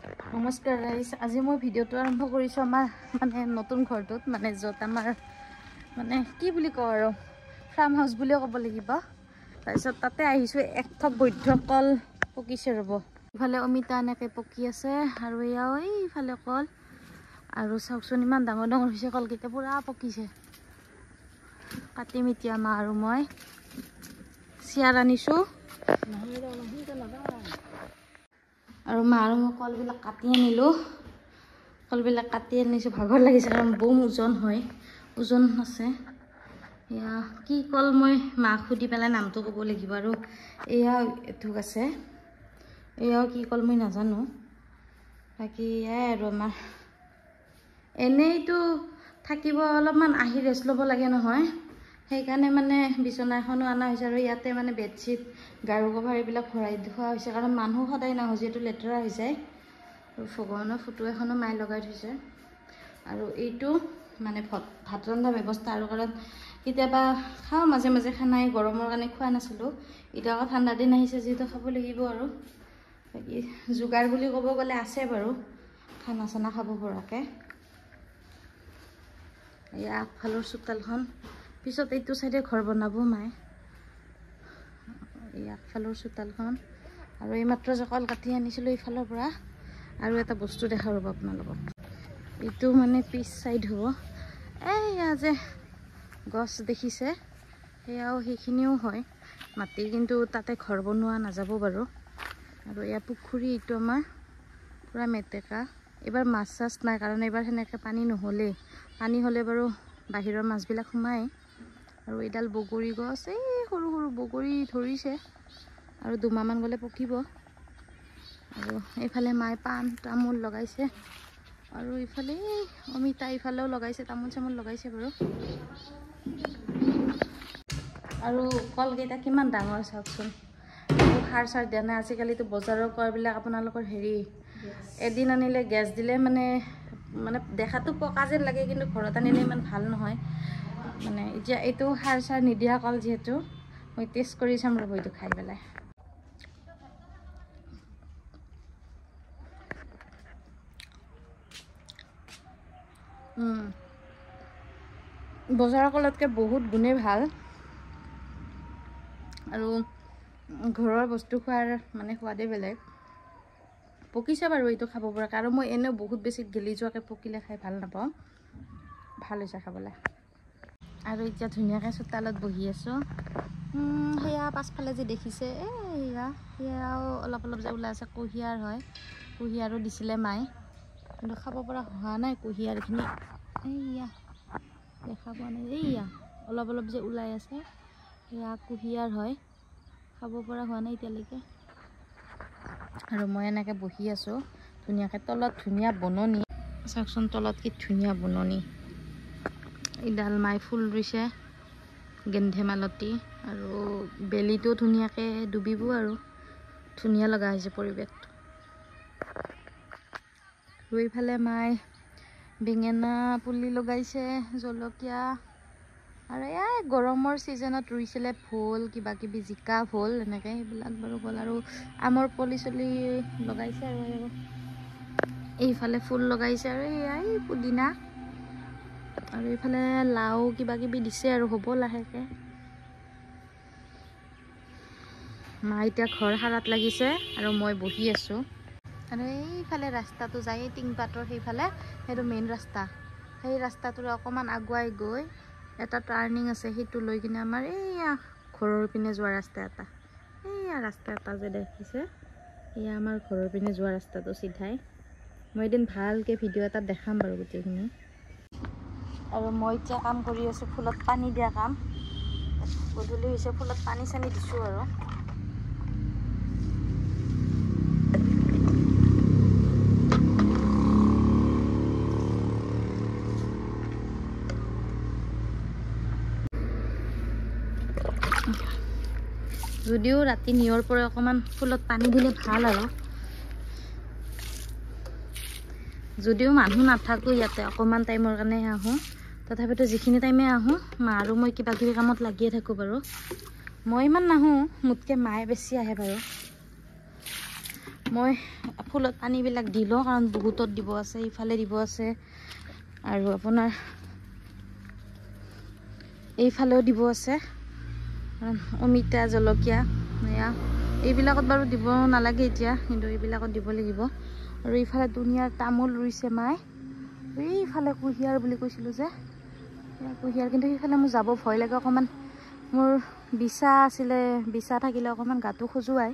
নমস্কাৰ গাইজ, আজি মই ভিডিঅ'টো আৰম্ভ কৰিছোঁ আমাৰ মানে নতুন ঘৰটোত, মানে য'ত আমাৰ মানে কি বুলি কওঁ আৰু ফাৰ্ম হাউচ বুলিও ক'ব লাগিব। তাৰপিছত তাতে আহিছোঁ, এক থক বৈধ্য কল পকিছে ৰ'ব। ইফালে অমিতা এনেকৈ পকি আছে আৰু এয়াও এইফালে কল। আৰু চাওকচোন ইমান ডাঙৰ ডাঙৰ হৈছে কলকেইটা, পুৰা পকিছে। কাটিম এতিয়া মা আৰু মই। চিয়াৰ আনিছোঁ আৰু মা আৰু মই কলবিলাক কাটি আনিলোঁ। কলবিলাক কাটি আনিছোঁ, ভাগৰ লাগিছে কাৰণ বম ওজন হয়, ওজন আছে। এয়া কি কল মই মাক সুধি পেলাই নামটো ক'ব লাগিব। আৰু এয়া এথোক আছে, এয়াও কি কল মই নাজানো। বাকী এয়াই আৰু আমাৰ এনেইতো থাকিব অলপমান আহি ৰেষ্ট ল'ব লাগে নহয়, সেইকাৰণে মানে বিচনা এখনো অনা হৈছে। আৰু ইয়াতে মানে বেডশ্বীট, গাৰু কভাৰ এইবিলাক ভৰাই থোৱা হৈছে, কাৰণ মানুহ সদায় নাহোঁ যিহেতু লেতেৰা হৈ যায়। আৰু ভগৱানৰ ফটো এখনো মায়ে লগাই থৈছে। আৰু এইটো মানে ভাত ৰন্ধা ব্যৱস্থা, আৰু কাৰণ কেতিয়াবা খাওঁ মাজে মাজে খানা, গৰমৰ কাৰণে খোৱা নাছিলোঁ। এতিয়া আকৌ ঠাণ্ডা দিন আহিছে যিহেতু খাব লাগিব। আৰু বাকী যোগাৰ বুলি ক'ব গ'লে আছে বাৰু, খানা চানা খাব পৰাকৈ। এয়া আগফালৰ চোতালখন, পিছত এইটো চাইডে ঘৰ বনাব মায়ে। এই আগফালৰ চোতালখন। আৰু এইমাত্ৰ যে কল কাটি আনিছিলোঁ এইফালৰ পৰা, আৰু এটা বস্তু দেখা ৰ'ব আপোনালোকক। এইটো মানে পিছ চাইড হ'ব। এয়া যে গছ দেখিছে, সেয়াও সেইখিনিও হয় মাটি, কিন্তু তাতে ঘৰ বনোৱা নাযাব বাৰু। আৰু এয়া পুখুৰী, এইটো আমাৰ পূৰা মেটেকা। এইবাৰ মাছ চাছ নাই, কাৰণ এইবাৰ সেনেকৈ পানী নহ'লেই। পানী হ'লে বাৰু বাহিৰৰ মাছবিলাক সোমায়। আৰু এইডাল বগৰী গছ, এই সৰু সৰু বগৰী ধৰিছে, আৰু দুমাহমান গ'লে পকিব। আৰু এইফালে মায়ে পাণ তামোল লগাইছে, আৰু ইফালে অমিতা ইফালেও লগাইছে, তামোল চামোল লগাইছে বাৰু। আৰু কলকেইটা কিমান ডাঙৰ চাওকচোন, সাৰ চাৰ দিয়া নাই। আজিকালিতো বজাৰৰ কলবিলাক আপোনালোকৰ এদিন আনিলে গেছ দিলে মানে দেখাটো পকা যেন লাগে, কিন্তু ঘৰত আনিলে ইমান ভাল নহয়। মানে এতিয়া এইটো সাৰ চাৰ নিদিয়া কল যিহেতু, মই টেষ্ট কৰি চাম ৰ'ব এইটো খাই পেলাই। বজাৰৰ কলতকৈ বহুত গুণেই ভাল, আৰু ঘৰৰ বস্তু খোৱাৰ মানে সোৱাদেই বেলেগ। পকিছে বাৰু এইটো খাব পৰাকৈ, আৰু মই এনেও বহুত বেছি গেলি যোৱাকৈ পকিলে খাই ভাল নাপাওঁ। ভাল হৈছে খাবলৈ। আৰু এতিয়া ধুনীয়াকৈ চোতালত বহি আছোঁ। সেয়া পাছফালে যে দেখিছে, সেয়াও অলপ অলপ যে ওলাই আছে, কুঁহিয়াৰ হয়। কুঁহিয়াৰো দিছিলে মায়ে, কিন্তু খাব পৰা হোৱা নাই কুঁহিয়াৰখিনি। এইয়া দেখা পোৱা নাই, এইয়া অলপ অলপ যে ওলাই আছে, সেয়া কুঁহিয়াৰ হয়। খাব পৰা হোৱা নাই এতিয়ালৈকে। আৰু মই এনেকৈ বহি আছোঁ ধুনীয়াকৈ, তলত ধুনীয়া বননি চাওকচোন, তলত কি ধুনীয়া বননি। এইডাল মায়ে ফুল ৰুইছে, গেন্ধে মালতী, আৰু বেলিটো ধুনীয়াকৈ ডুবিব, আৰু ধুনীয়া লগা হৈছে পৰিৱেশটো। আৰু এইফালে মায়ে বেঙেনা পুলি লগাইছে, জলকীয়া, আৰু এই গৰমৰ ছিজনত ৰুইছিলে ভোল, কিবা কিবি জিকা ভোল এনেকৈ, সেইবিলাক বাৰু গ'ল। আৰু আমৰ পুলি চলি লগাইছে, আৰু এইফালে ফুল লগাইছে, আৰু এই পুদিনা, আৰু এইফালে লাও কিবা কিবি দিছে, আৰু হ'ব লাহেকৈ। মা এতিয়া ঘৰ সাৰাত লাগিছে, আৰু মই বহি আছোঁ। আৰু এইফালে ৰাস্তাটো যায়, এই টিংপাতৰ সেইফালে, সেইটো মেইন ৰাস্তা। সেই ৰাস্তাটোৰে অকণমান আগুৱাই গৈ এটা টাৰ্ণিং আছে, সেইটো লৈ কিনে আমাৰ এইয়া ঘৰৰ পিনে যোৱা ৰাস্তা এটা, এইয়া ৰাস্তা এটা যে দেখিছে, এয়া আমাৰ ঘৰৰ পিনে যোৱা ৰাস্তাটো চিধাই। মই এদিন ভালকৈ ভিডিঅ' এটাত দেখাম বাৰু গোটেইখিনি। আৰু মই এতিয়া কাম কৰি আছোঁ, ফুলত পানী দিয়া কাম। গধূলি হৈছে, ফুলত পানী চানী দিছোঁ। আৰু যদিও ৰাতি নিয়ৰ পৰা অকণমান ফুলত পানী দিলে ভাল, আৰু যদিও মানুহ নাথাকোঁ ইয়াতে, অকণমান টাইমৰ কাৰণে আহোঁ, তথাপিতো যিখিনি টাইমে আহোঁ মা আৰু মই কিবা কিবি কামত লাগিয়ে থাকোঁ বাৰু। মই ইমান নাহোঁ, মোতকৈ মায়ে বেছি আহে বাৰু। মই ফুলত পানীবিলাক দি লওঁ কাৰণ বহুতত দিব আছে, ইফালে দিব আছে আৰু আপোনাৰ এইফালেও দিব আছে। অমিতা, জলকীয়া এয়া এইবিলাকত বাৰু দিব নালাগে এতিয়া, কিন্তু এইবিলাকত দিব লাগিব। আৰু এইফালে ধুনীয়া তামোল ৰুইছে মায়ে। এইফালে কুঁহিয়াৰ বুলি কৈছিলোঁ যে, কুঁহিয়াৰ, কিন্তু সেইফালে মোৰ যাব ভয় লাগে অকণমান। মোৰ বিছা আছিলে, বিছা থাকিলে অকণমান গাটো খজুৱাই।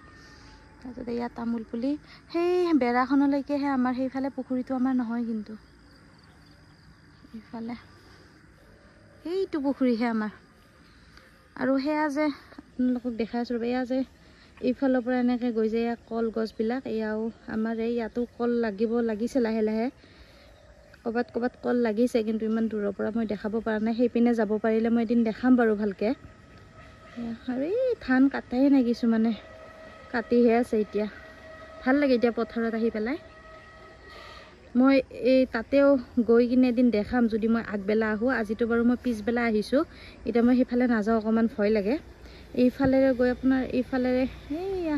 তাৰপিছতে ইয়াত তামোল পুলি সেই বেৰাখনলৈকেহে আমাৰ, সেইফালে পুখুৰীটো আমাৰ নহয়, কিন্তু এইফালে সেইটো পুখুৰীহে আমাৰ। আৰু সেয়া যে আপোনালোকক দেখাই আছোঁ, এয়া যে এইফালৰ পৰা এনেকৈ গৈ যায় এয়া কলগছবিলাক, এয়াও আমাৰ। ইয়াতো কল লাগিছে লাহে লাহে, ক'ৰবাত ক'ৰবাত কল লাগিছে, কিন্তু ইমান দূৰৰ পৰা মই দেখাব পৰা নাই। সেইপিনে যাব পাৰিলে মই এদিন দেখাম বাৰু ভালকৈ। আৰু এই ধান কাটাই নাই, কিছুমানে কাটিহে আছে এতিয়া। ভাল লাগে এতিয়া পথাৰত আহি পেলাই। মই এই তাতেও গৈ কিনে এদিন দেখাম যদি মই আগবেলা আহোঁ। আজিতো বাৰু মই পিছবেলা আহিছোঁ, এতিয়া মই সেইফালে নাযাওঁ, অকণমান ভয় লাগে। এইফালেৰে গৈ আপোনাৰ এইফালেৰে এইয়া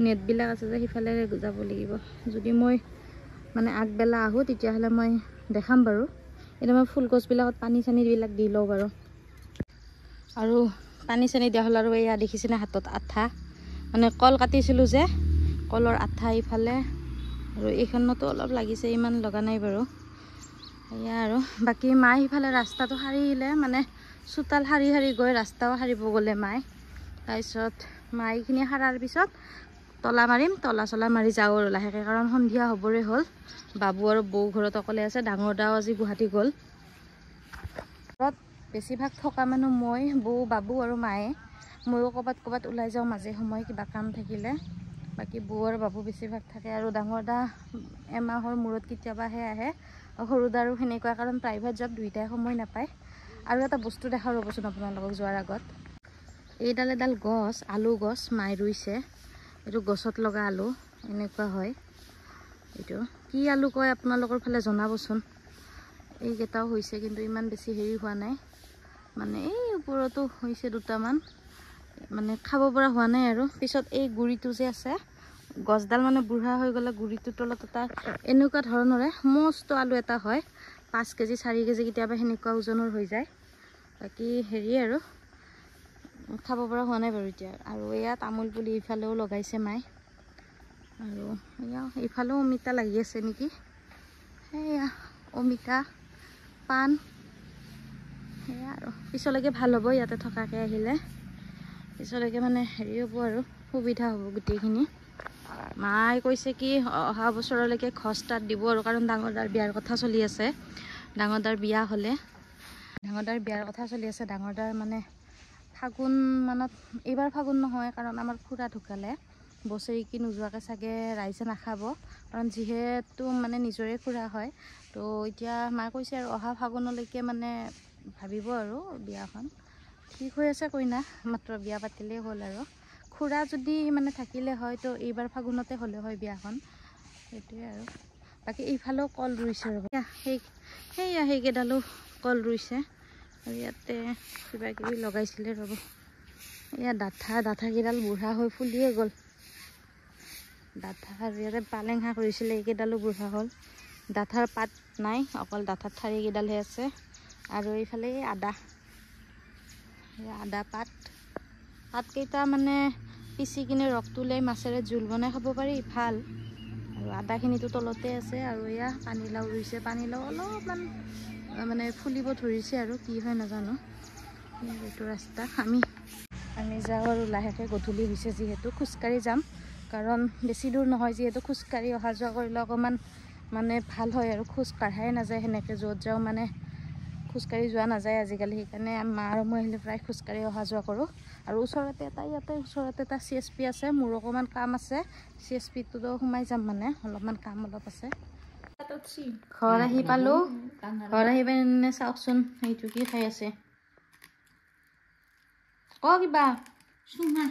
নেটবিলাক আছে যে সেইফালেৰে যাব লাগিব। যদি মই মানে আগবেলা আহোঁ তেতিয়াহ'লে মই দেখাম বাৰু। এতিয়া মই ফুলগছবিলাকত পানী চানীবিলাক দি লওঁ বাৰু। আৰু পানী চানী দিয়া হ'ল। আৰু এয়া দেখিছেনে হাতত আঠা, মানে কল কাটিছিলোঁ যে, কলৰ আঠা ইফালে, আৰু এইখনতো অলপ লাগিছে, ইমান লগা নাই বাৰু। এয়া আৰু বাকী মায়ে সিফালে ৰাস্তাটো সাৰিলে, মানে চোতাল সাৰি সাৰি গৈ ৰাস্তাও সাৰিব গ'লে মায়ে। তাৰপিছত মাইখিনি সাৰাৰ পিছত তলা মাৰিম, তলা চলা মাৰি যাওঁ আৰু লাহেকৈ, কাৰণ সন্ধিয়া হ'বৰে হ'ল। বাবু আৰু বৌ ঘৰত অকলে আছে, ডাঙৰ দাও আজি গুৱাহাটী গ'ল। ঘৰত বেছিভাগ থকা মানুহ মই, বৌ, বাবু আৰু মায়ে। ময়ো ক'ৰবাত ওলাই যাওঁ মাজে সময়ে কিবা কাম থাকিলে। বাকী বৌ আৰু বাবু বেছিভাগ থাকে। আৰু ডাঙৰ দা এমাহৰ মূৰত কেতিয়াবাহে আহে, সৰু দাৰো সেনেকুৱা, কাৰণ প্ৰাইভেট জব, দুয়োটাই সময় নাপায়। আৰু এটা বস্তু দেখাওঁ ৰ'বচোন আপোনালোকক যোৱাৰ আগত। এইডাল এডাল গছ, আলু গছ মায়ে ৰুইছে। এইটো গছত লগা আলু, এনেকুৱা হয়। এইটো কি আলু কয় আপোনালোকৰ ফালে জনাবচোন। এইকেইটাও হৈছে, কিন্তু ইমান বেছি হেৰি হোৱা নাই, মানে এই ওপৰতো হৈছে দুটামান, মানে খাব পৰা হোৱা নাই। আৰু পিছত এই গুৰিটো যে আছে, গছডাল মানে বুঢ়া হৈ গ'লে গুৰিটোৰ তলত এটা এনেকুৱা ধৰণৰে মস্ত আলু এটা হয়, 5 কেজি 4 কেজি কেতিয়াবা সেনেকুৱা ওজনৰ হৈ যায়। বাকী হেৰি আৰু খাব পৰা হোৱা নাই বাৰু এতিয়া। আৰু এয়া তামোল পুলি ইফালেও লগাইছে মায়ে। আৰু এয়া এইফালেও অমিতা লাগি আছে নেকি, সেয়া অমিতা, পাণ, সেয়া আৰু পিছলৈকে ভাল হ'ব ইয়াতে থকাকৈ আহিলে। পিছলৈকে মানে হেৰি হ'ব আৰু সুবিধা হ'ব গোটেইখিনি। মায়ে কৈছে কি অহা বছৰলৈকে ঘৰ ষ্টাৰ্ট দিব আৰু, কাৰণ ডাঙৰ দাৰ বিয়াৰ কথা চলি আছে। ডাঙৰ দাৰ বিয়া হ'লে, ডাঙৰ দাৰ বিয়াৰ কথা চলি আছে। ডাঙৰ দাৰ মানে ফাগুন মানত, এইবাৰ ফাগুন নহয়, কাৰণ আমাৰ খুৰা ঢুকালে। বছৰেকী নোযোৱাকৈ চাগে ৰাইজে নাখাব, কাৰণ যিহেতু মানে নিজৰে খুৰা হয়। তো এতিয়া মায়ে কৈছে আৰু অহা ফাগুনলৈকে মানে ভাবিব আৰু বিয়াখন। ঠিক হৈ আছে কইনা, মাত্ৰ বিয়া পাতিলেই হ'ল। আৰু খুৰা যদি মানে থাকিলে হয় তো এইবাৰ ফাগুনতে হ'লে হয় বিয়াখন, সেইটোৱে আৰু। বাকী এইফালেও কল ৰুইছে ৰ'ব, সেয়া সেইকেইডালো কল ৰুইছে। আৰু ইয়াতে কিবা কিবি লগাইছিলে ৰ'ব, এয়া ডাঠাকেইডাল বুঢ়া হৈ ফুলিয়ে গ'ল। ডাঠা, আৰু ইয়াতে পালেং শাক ৰুইছিলে, এইকেইডালো বুঢ়া হ'ল। ডাঠাৰ পাত নাই, অকল ডাঠাৰ ঠাৰিকেইডালহে আছে। আৰু এইফালে আদা পাতকেইটা মানে পিচি কিনে ৰসটো লৈ মাছেৰে জোল বনাই খাব পাৰি, ভাল। আৰু আদাখিনিতো তলতে আছে। আৰু এয়া পানীলাও ৰুইছে, পানীলাও অলপমান মানে ফুলিব ধৰিছে, আৰু কি হয় নাজানো। এইটো ৰাস্তা আমি যাওঁ আৰু লাহেকৈ, গধূলি হৈছে যিহেতু খোজকাঢ়ি যাম, কাৰণ বেছি দূৰ নহয় যিহেতু। খোজকাঢ়ি অহা যোৱা কৰিলে অকণমান মানে ভাল হয়, আৰু খোজ কাঢ়াই নাযায় সেনেকৈ, য'ত যাওঁ মানে খোজকাঢ়ি যোৱা নাযায় আজিকালি। সেইকাৰণে মা আৰু মই আহিলে প্ৰায় খোজকাঢ়ি অহা যোৱা কৰোঁ। আৰু ওচৰতে এটা CSP আছে, মোৰ অকণমান কাম আছে। CSPটোতো সোমাই যাম, মানে অলপমান কাম অলপ আছে। ঘৰ আহি পালোঁ, ঘৰ আহি পিনে চাওকচোন এইটো কি খাই আছে, কিবা চুমা।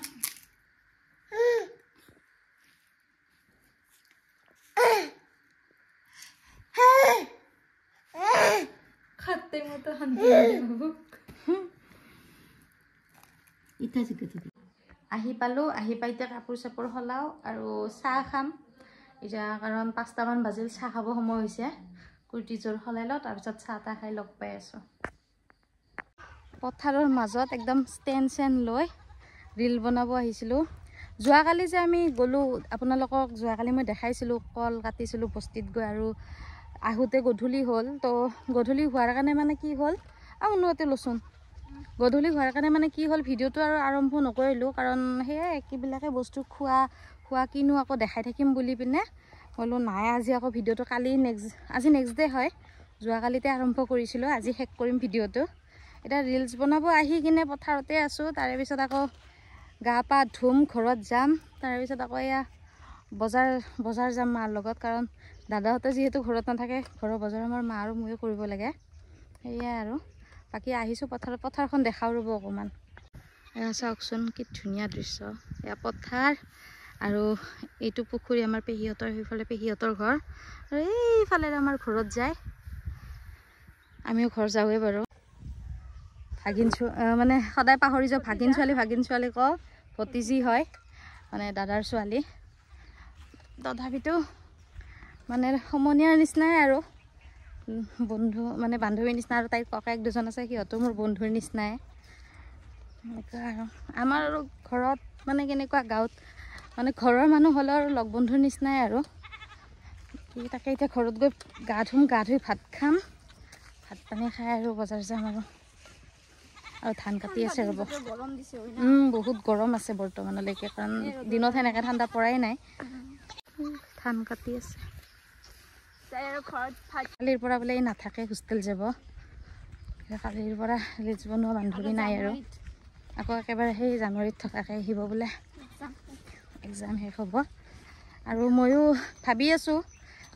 আহি পালোঁ, আহি পাই এতিয়া কাপোৰ চাপোৰ সলাওঁ আৰু চাহ খাম। এতিয়া কাৰণ 5টামান বাজিল, চাহ খাব সময় হৈছে। কুৰ্তিযোৰ সলাই লওঁ, তাৰপিছত চাহ তাহ খাই লগ পাই আছোঁ। পথাৰৰ মাজত একদম ষ্টেণ্ড লৈ ৰীল বনাব আহিছিলোঁ। যোৱাকালি যে আমি গ'লোঁ, আপোনালোকক যোৱাকালি মই দেখাইছিলোঁ, কল কাটিছিলোঁ বস্তিত গৈ, আৰু আহোঁতে গধূলি হ'ল। তো গধূলি হোৱাৰ কাৰণে মানে কি হ'ল, উন্নতি লচোন, গধূলি হোৱাৰ কাৰণে মানে কি হ'ল, ভিডিঅ'টো আৰু আৰম্ভ নকৰিলোঁ। কাৰণ সেয়াই একেবিলাকে বস্তু খোৱা কিনো আকৌ দেখাই থাকিম বুলি পিনে বোলো নাই, আজি আকৌ ভিডিঅ'টো আজি নেক্সট ডে হয়, যোৱাকালিতে আৰম্ভ কৰিছিলোঁ, আজি শেষ কৰিম ভিডিঅ'টো। এতিয়া ৰিলছ বনাব আহি কিনে পথাৰতে আছোঁ। তাৰে পিছত আকৌ গা পা ধুম, ঘৰত যাম। তাৰে পিছত আকৌ এয়া বজাৰ যাম মাৰ লগত, কাৰণ দাদাহঁতে যিহেতু ঘৰত নাথাকে, ঘৰৰ বজাৰ আমাৰ মা আৰু ময়ো কৰিব লাগে। সেয়াই আৰু বাকী আহিছোঁ পথাৰখন দেখাওঁ ৰ'ব অকণমান। এয়া চাওকচোন কি ধুনীয়া দৃশ্য, এয়া পথাৰ আৰু এইটো পুখুৰী আমাৰ পেহীহঁতৰ, সেইফালে পেহীহঁতৰ ঘৰ, আৰু এইফালে আমাৰ ঘৰত যায়। আমিও ঘৰ যাওঁৱেই বাৰু। মানে সদায় পাহৰি যাওঁ, ভাগিন ছোৱালী কওঁ, ভতিজী হয় মানে দাদাৰ ছোৱালী। তথাপিতো মানে সমনীয়াৰ নিচিনাই আৰু বন্ধু, মানে বান্ধৱীৰ নিচিনা। আৰু তাইৰ ককায়েক দুজন আছে, সিহঁতো মোৰ বন্ধুৰ নিচিনাই। এনেকুৱা আৰু আমাৰ আৰু ঘৰত মানে কেনেকুৱা, গাঁৱত মানে ঘৰৰ মানুহ হ'লেও আৰু লগ বন্ধুৰ নিচিনাই আৰু। তাকে এতিয়া ঘৰত গৈ গা ধুই ভাত খাম, ভাত পানী খাই আৰু বজাৰ যাম আৰু ধান কাটি আছে ৰ'ব। বহুত গৰম আছে বৰ্তমানলৈকে, কাৰণ দিনত সেনেকৈ ঠাণ্ডা পৰাই নাই। ধান কাটি আছে। কালিৰ পৰা বোলে নাথাকে, হোষ্টেল যাব। কালিৰ পৰা ৰিলছ বনোৱা বান্ধৱী নাই আৰু। আকৌ একেবাৰে সেই জানুৱাৰীত থকাকৈ আহিব বোলে, এক্সাম শেষ হ'ব। আৰু ময়ো ভাবি আছোঁ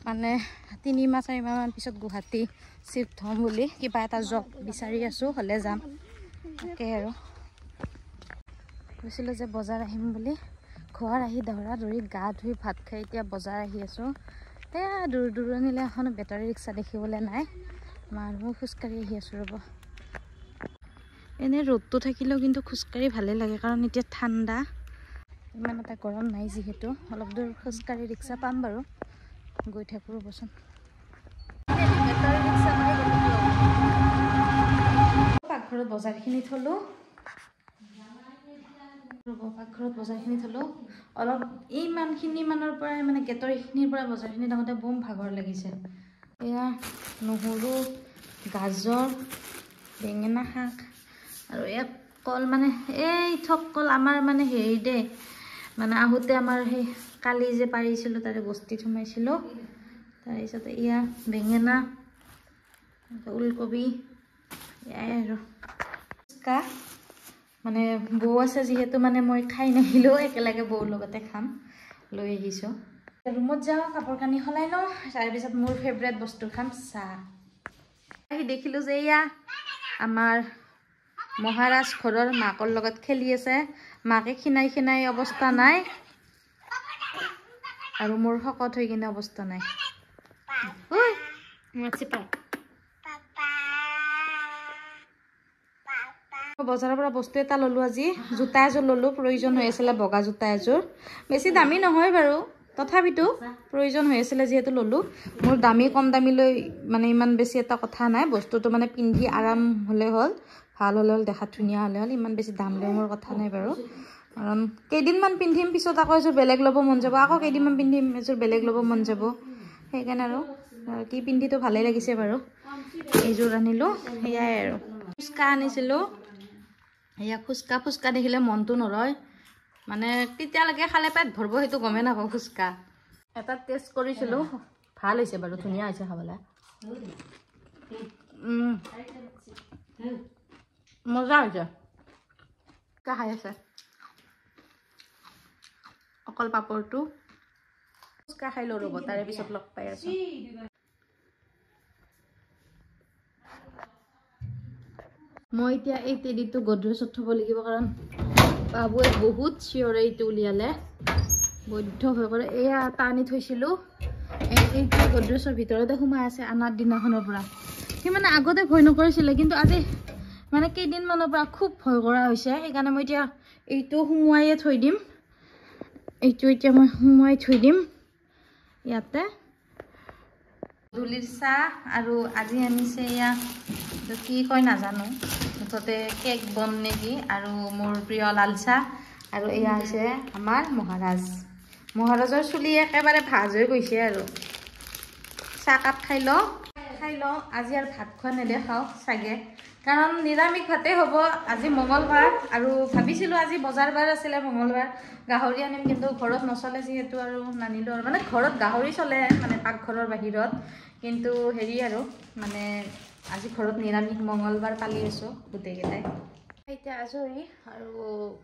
মানে 3 মাহ 4 মাহমান পিছত গুৱাহাটী চিফ্ট হ'ম বুলি, কিবা এটা জব বিচাৰি আছোঁ, হ'লে যাম। তাকে আৰু কৈছিলোঁ যে বজাৰ আহিম বুলি, ঘৰ আহি দৌৰি গা ধুই ভাত খাই এতিয়া বজাৰ আহি আছোঁ। এয়া দূৰণিলৈ এখন বেটাৰী ৰিক্সা দেখিবলৈ নাই, মানুহ খোজকাঢ়ি আহি আছোঁ ৰ'ব। এনেই ৰ'দটো থাকিলেও কিন্তু খোজকাঢ়ি ভালেই লাগে, কাৰণ এতিয়া ঠাণ্ডা, ইমান এটা গৰম নাই যিহেতু। অলপ দূৰ খোজকাঢ়ি ৰিক্সা পাম বাৰু, গৈ থাকোঁ ৰ'বচোন। পাকঘৰত বজাৰখিনি থলোঁ ৰ'ব, অলপ ইমানখিনি মানৰ পৰাই মানে গেটৰ এইখিনিৰ পৰা বজাৰখিনি থাকোঁতে বম ভাগৰ লাগিছে। এয়া নহৰু, গাজৰ, বেঙেনা শাক, আৰু এয়া কল, মানে এই থক কল আমাৰ মানে হেৰি দে, মানে আহোঁতে আমাৰ সেই কালি যে পাৰিছিলোঁ তাৰে বস্তিত সোমাইছিলোঁ। তাৰপিছতে এয়া বেঙেনা, ওলকবি, এয়াই আৰু ফুচকা, মানে বৌ আছে যিহেতু মানে মই খাই নাহিলোঁ, একেলগে বৌৰ লগতে খাম, লৈ আহিছোঁ। ৰুমত যাওঁ, কাপোৰ কানি সলাই লওঁ, তাৰপিছত মোৰ ফেভৰেট বস্তু খাম, চাহ। আহি দেখিলোঁ যে এয়া আমাৰ মহাৰাজ ঘৰৰ মাকৰ লগত খেলি আছে। মাকে খিনাই অৱস্থা নাই, আৰু মোৰ শকত হৈ কিনে অৱস্থা নাই। বজাৰৰ পৰা বস্তু এটা ল'লোঁ আজি, জোতা এযোৰ ল'লোঁ, প্ৰয়োজন হৈ আছিলে, বগা জোতা এযোৰ। বেছি দামী নহয় বাৰু, তথাপিতো প্ৰয়োজন হৈ আছিলে যিহেতু ল'লোঁ। মোৰ দামী কম দামীলৈ মানে ইমান বেছি এটা কথা নাই, বস্তুটো মানে পিন্ধি আৰাম হ'লে হ'ল, ভাল হ'লে হ'ল, দেখাত ধুনীয়া হ'লে হ'ল, ইমান বেছি দাম লৈ মোৰ কথা নাই বাৰু। কাৰণ কেইদিনমান পিন্ধিম, পিছত আকৌ এযোৰ বেলেগ ল'ব মন যাব, আকৌ কেইদিনমান পিন্ধিম, এযোৰ বেলেগ ল'ব মন যাব। সেইকাৰণে আৰু কি পিন্ধিতো ভালেই লাগিছে বাৰু, এইযোৰ আনিলোঁ। সেয়াই আৰু ফুচকা আনিছিলোঁ, এয়া ফুচকা দেখিলে মনটো নৰয়, মানে তেতিয়ালৈকে খালে পেট ভৰিব সেইটো গমেই নাপাওঁ। ফুচকা এটা টেষ্ট কৰিছিলোঁ, ভাল হৈছে বাৰু, ধুনীয়া হৈছে খাবলৈ, মজা হৈছে। ফুচকা খাই আছে অকল পাপৰটো, ফুচকা খাই লওঁ ৰ'ব, তাৰে পিছত লগ পাই আছোঁ। মই এতিয়া এই টেডিটো গডৰেজত থ'ব লাগিব, কাৰণ বাবুৱে বহুত চিঞৰে, এইটো উলিয়ালে বৈধ্য ভয় কৰে। এয়া এটা আনি থৈছিলোঁ, এইটো গডৰেজৰ ভিতৰতে সোমাই আছে আনাৰ দিনাখনৰ পৰা। সি মানে আগতে ভয় নকৰিছিলে, কিন্তু আজি মানে কেইদিনমানৰ পৰা খুব ভয় কৰা হৈছে। সেইকাৰণে মই এতিয়া এইটো সোমোৱাই থৈ দিম, ইয়াতে ধুলিৰ চাহ আৰু আজি আনিছে এয়া কি কয় নাজানো মুঠতে কেক বন নেকি আৰু মোৰ প্ৰিয় লাল চাহ আৰু এয়া হৈছে আমাৰ মহাৰাজৰ চুলি একেবাৰে ভাজ হৈ গৈছে আৰু চাহকাপ খাই লওঁ আজি আৰু ভাত খোৱা নেদেখাওঁ চাগে কাৰণ নিৰামিষ ভাতেই হ'ব আজি মঙ্গলবাৰ আৰু ভাবিছিলোঁ আজি বজাৰ বাৰ আছিলে মঙ্গলবাৰ গাহৰি আনিম কিন্তু ঘৰত নচলে যিহেতু আৰু নানিলোঁ আৰু মানে ঘৰত গাহৰি চলে মানে পাকঘৰৰ বাহিৰত কিন্তু হেৰি আৰু মানে আজি ঘৰত নিৰামিষ মঙ্গলবাৰ পালি আছোঁ গোটেইকেইটাই এতিয়া আজৰি আৰু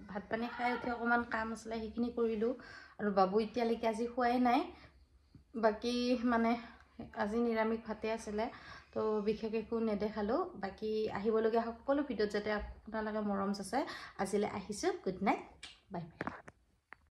ভাত পানী খাই উঠি অকণমান কাম আছিলে সেইখিনি কৰিলোঁ আৰু বাবু এতিয়ালৈকে আজি খোৱাই নাই বাকী মানে আজি নিৰামিষ ভাতে আছিলে তো বিশেষ একো নেদেখালোঁ বাকী আহিবলগীয়া সকলো ভিডিঅ'ত যাতে আপোনালোকে মৰম আছে আজিলৈ আহিছোঁ গুড নাইট বাই বাই